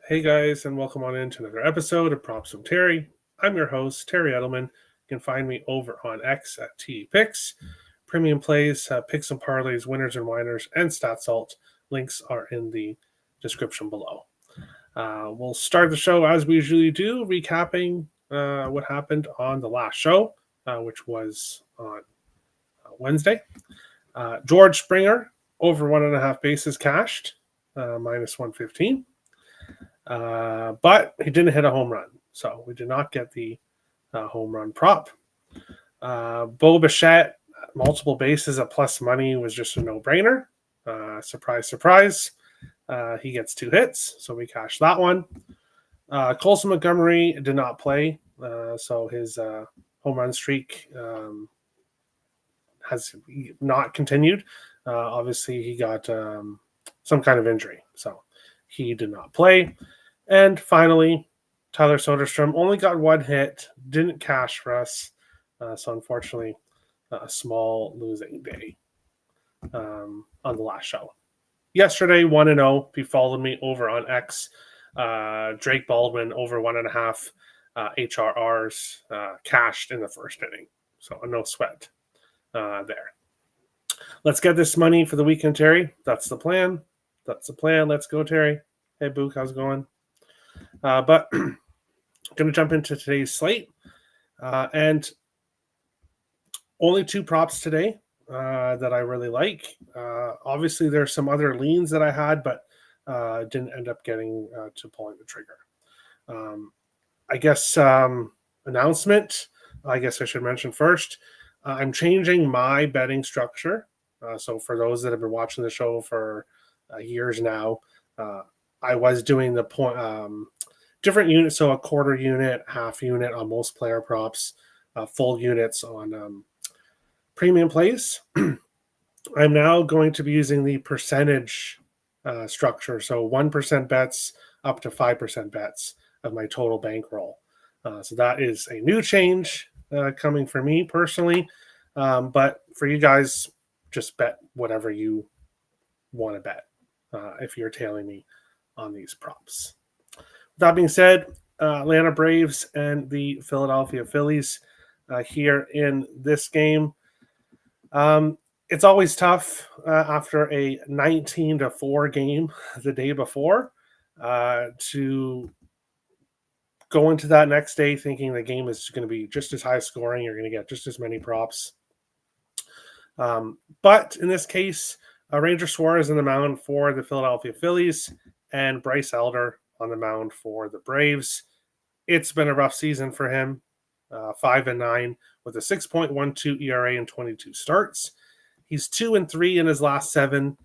Hey guys, and welcome on into another episode of Props from Terry. I'm your host, Terry Edelman. You can find me over on X at TPicks. Premium plays, picks and parlays, winners and whiners, and StatSalt. Links are in the description below. We'll start the show as we usually do, recapping what happened on the last show, which was on Wednesday. George Springer, over 1.5 bases cashed, minus 115. But he didn't hit a home run, so we did not get the home run prop. Bo Bichette, multiple bases at plus money was just a no-brainer. Surprise, surprise. He gets 2 hits, so we cashed that one. Colson Montgomery did not play, so his home run streak has not continued. Obviously, he got some kind of injury, so he did not play. And finally, Tyler Soderstrom only got 1 hit, didn't cash for us. So unfortunately, a small losing day on the last show. Yesterday, 1-0. If you followed me over on X, Drake Baldwin over 1.5 HRRs cashed in the first inning. So a no sweat there. Let's get this money for the weekend, Terry. That's the plan. Let's go, Terry. Hey, Book, how's it going? But I'm going to jump into today's slate. And only 2 props today that I really like. Obviously, there's some other leans that I had, but didn't end up getting to pulling the trigger. I guess announcement, I guess I should mention first. I'm changing my betting structure. So for those that have been watching the show for years now, I was doing the point different units, so a quarter unit, half unit on most player props, full units on premium plays. I'm now going to be using the percentage structure, so 1% bets up to 5% bets of my total bankroll. So that is a new change coming for me personally, but for you guys, just bet whatever you want to bet if you're tailing me on these props. That being said, Atlanta Braves and the Philadelphia Phillies here in this game. It's always tough after a 19-4 game the day before to go into that next day thinking the game is going to be just as high scoring. You're going to get just as many props. But in this case, Ranger Suarez on the mound for the Philadelphia Phillies and Bryce Elder on the mound for the Braves. It's been a rough season for him, 5-9 with a 6.12 ERA in 22 starts. He's 2-3 in his last 7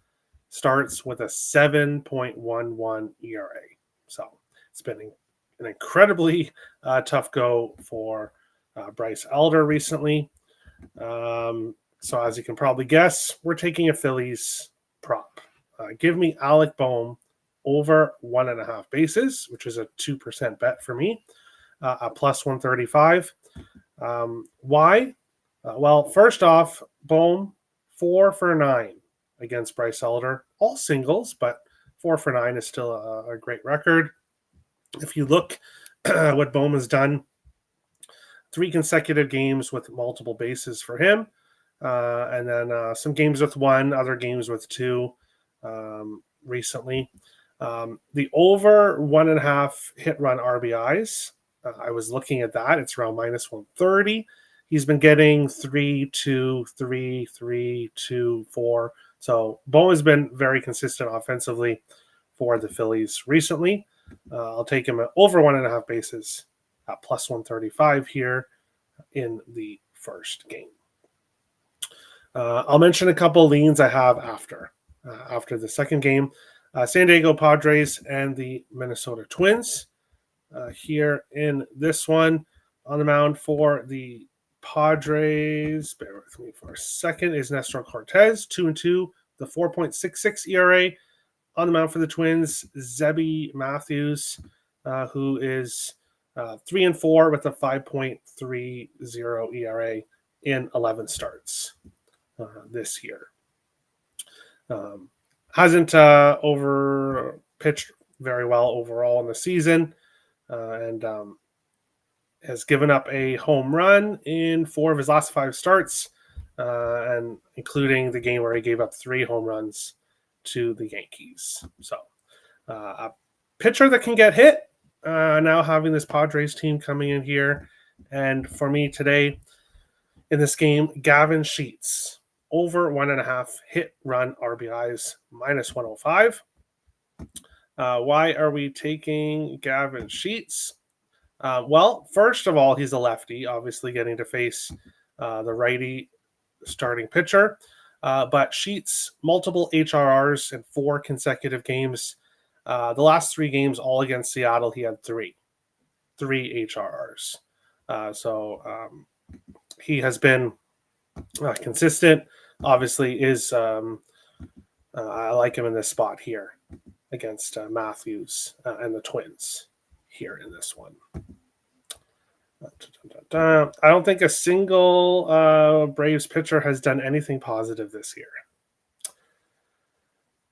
starts with a 7.11 ERA. So it's been an incredibly tough go for Bryce Elder recently. So as you can probably guess, we're taking a Phillies prop. Give me Alec Bohm over 1.5 bases, which is a 2% bet for me, at plus 135. Why? Well, first off, Bohm 4 for 9 against Bryce Elder, all singles, but 4 for 9 is still a great record. If you look at what Bohm has done, 3 consecutive games with multiple bases for him, and then some games with 1, other games with 2 recently. The over 1.5 hit run RBIs, I was looking at that. It's around minus 130. He's been getting 3, 2, 3, 3, 2, 4. So Bo has been very consistent offensively for the Phillies recently. I'll take him at over 1.5 bases at plus 135 here in the first game. I'll mention a couple of leans I have after the second game. San Diego Padres and the Minnesota Twins. Here in this one, on the mound for the Padres, bear with me for a second, is Nestor Cortez, 2-2, the 4.66 ERA. On the mound for the Twins, Zebby Matthews, who is 3-4 with a 5.30 ERA in 11 starts this year. Hasn't over pitched very well overall in the season, and has given up a home run in 4 of his last 5 starts, and including the game where he gave up 3 home runs to the Yankees. So a pitcher that can get hit, now having this Padres team coming in here. And for me today in this game, Gavin Sheets, over 1.5 hit, run, RBIs, minus 105. Why are we taking Gavin Sheets? Well, first of all, he's a lefty, obviously getting to face the righty starting pitcher. But Sheets, multiple HRRs in 4 consecutive games. The last 3 games, all against Seattle, he had 3 HRRs. So he has been consistent. Obviously, I like him in this spot here against Matthews and the Twins here in this one. I don't think a single Braves pitcher has done anything positive this year.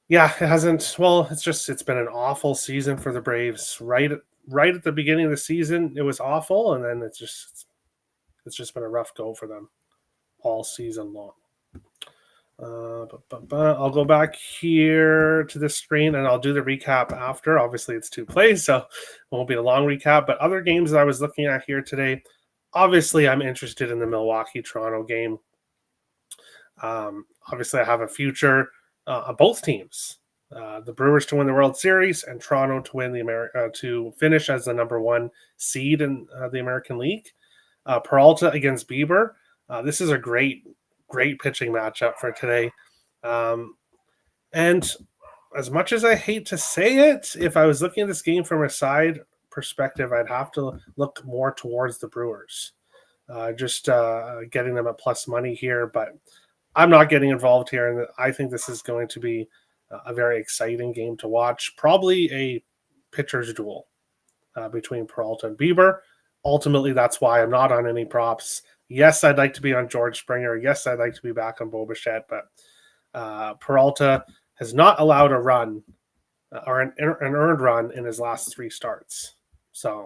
Yeah, it hasn't. Well, it's been an awful season for the Braves. Right at the beginning of the season, it was awful, and then it's just been a rough go for them all season long. I'll go back here to this screen and I'll do the recap after. Obviously, it's 2 plays, so it won't be a long recap. But other games that I was looking at here today, obviously, I'm interested in the Milwaukee-Toronto game. Obviously, I have a future on both teams. The Brewers to win the World Series and Toronto to win to finish as the number 1 seed in the American League. Peralta against Bieber. This is a great pitching matchup for today. And as much as I hate to say it, if I was looking at this game from a side perspective, I'd have to look more towards the Brewers. Getting them at plus money here, but I'm not getting involved here. And I think this is going to be a very exciting game to watch. Probably a pitcher's duel between Peralta and Bieber. Ultimately, that's why I'm not on any props. Yes, I'd like to be on George Springer. Yes, I'd like to be back on Bo Bichette, but Peralta has not allowed a run or an earned run in his last 3 starts. So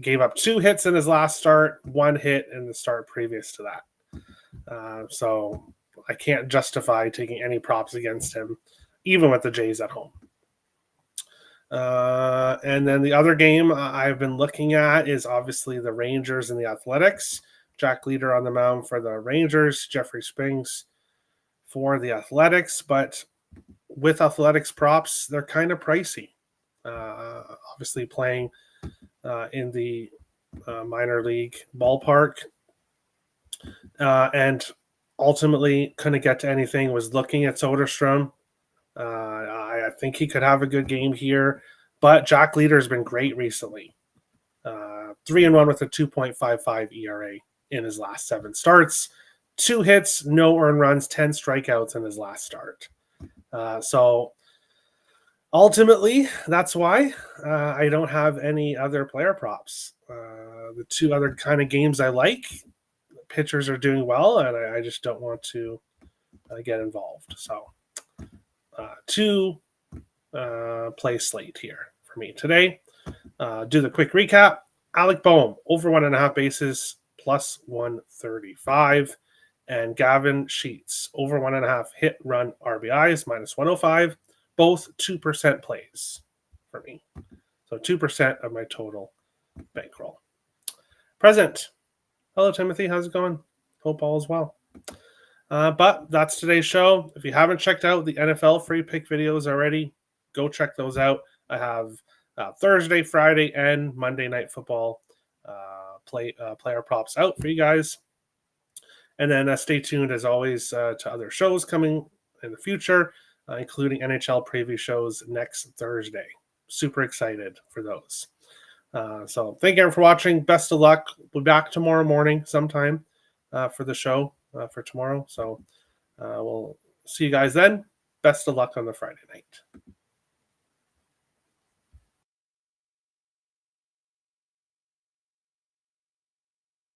gave up 2 hits in his last start, 1 hit in the start previous to that. So I can't justify taking any props against him, even with the Jays at home. And then the other game I've been looking at is obviously the Rangers and the Athletics. Jack Leader on the mound for the Rangers, Jeffrey Springs for the Athletics. But with Athletics props, they're kind of pricey. Obviously playing in the minor league ballpark. And ultimately couldn't get to anything, was looking at Soderstrom. I think he could have a good game here, but Jack Leader has been great recently. 3-1 with a 2.55 ERA in his last 7 starts. 2 hits, no earned runs, 10 strikeouts in his last start. So ultimately, that's why I don't have any other player props. The 2 other kind of games I like, pitchers are doing well, and I just don't want to get involved. So 2 play slate here for me today. Do the quick recap. Alec Boehm, over 1.5 bases, plus 135. And Gavin Sheets, over 1.5 hit, run, RBIs, minus 105. Both 2% plays for me. So 2% of my total bankroll. Present. Hello, Timothy. How's it going? Hope all is well. But that's today's show. If you haven't checked out the NFL free pick videos already, go check those out. I have Thursday, Friday, and Monday Night Football player props out for you guys. And then stay tuned, as always, to other shows coming in the future, including NHL preview shows next Thursday. Super excited for those. So thank you everyone for watching. Best of luck. We'll be back tomorrow morning sometime for the show for tomorrow. So we'll see you guys then. Best of luck on the Friday night.